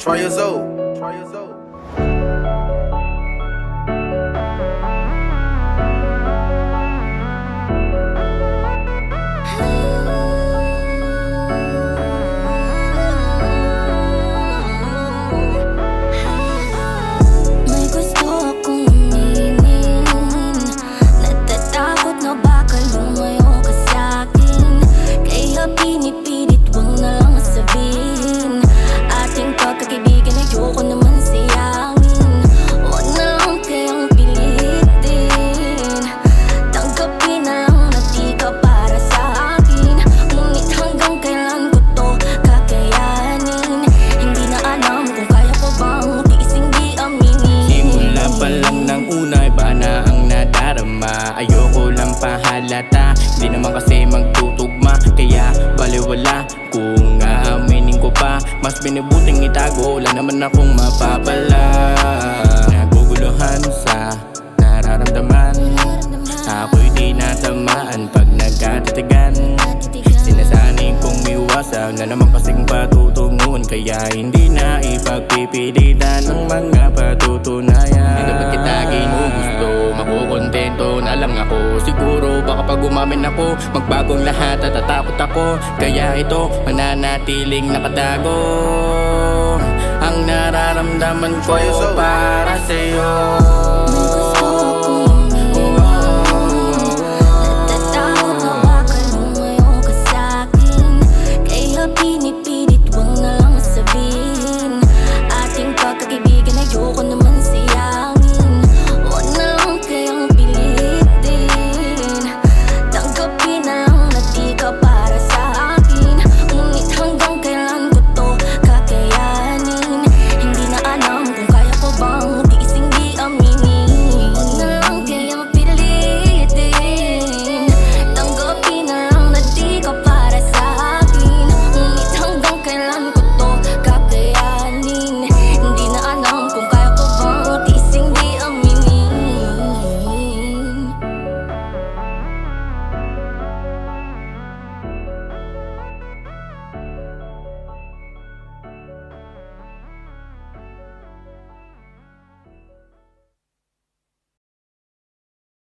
Try your soul. Try your soul. May gusto akong aminin, natatakot na baka lumayo ka sa'kin. Kaya pinipilit wag na lang sabihin, ating pagkakaibigan ayoko naman sayangin. Wag na lang kayang pilitin, tanggapin na lang na di ka para sa'kin. Ngunit hanggang kailan ko to kakayanin? Hindi na alam kung kaya ko bang tiising di aminin. Simula pa lang ng una, iba na ang nadarama. Ayoko lang pahalata, di naman kasi magtutugma. Kaya baliwala kung aaminin ko pa. Mas binibuting itago, wala naman akong mapapala. Naguguluhan sa nararamdaman, ako'y di natamaan pag nagkatitigan. Sinasanay kong iwasan na naman kasing patutunguhan. Kaya hindi na ipagpipilitan ng mga patutunayan. Hindi naman kita ginugusto, makukontento na lang ako. Siguro baka pag umamin ako, magbagong lahat at tatakot ako. Kaya ito, mananatiling nakatago. Ang nararamdaman ko para sa'yo.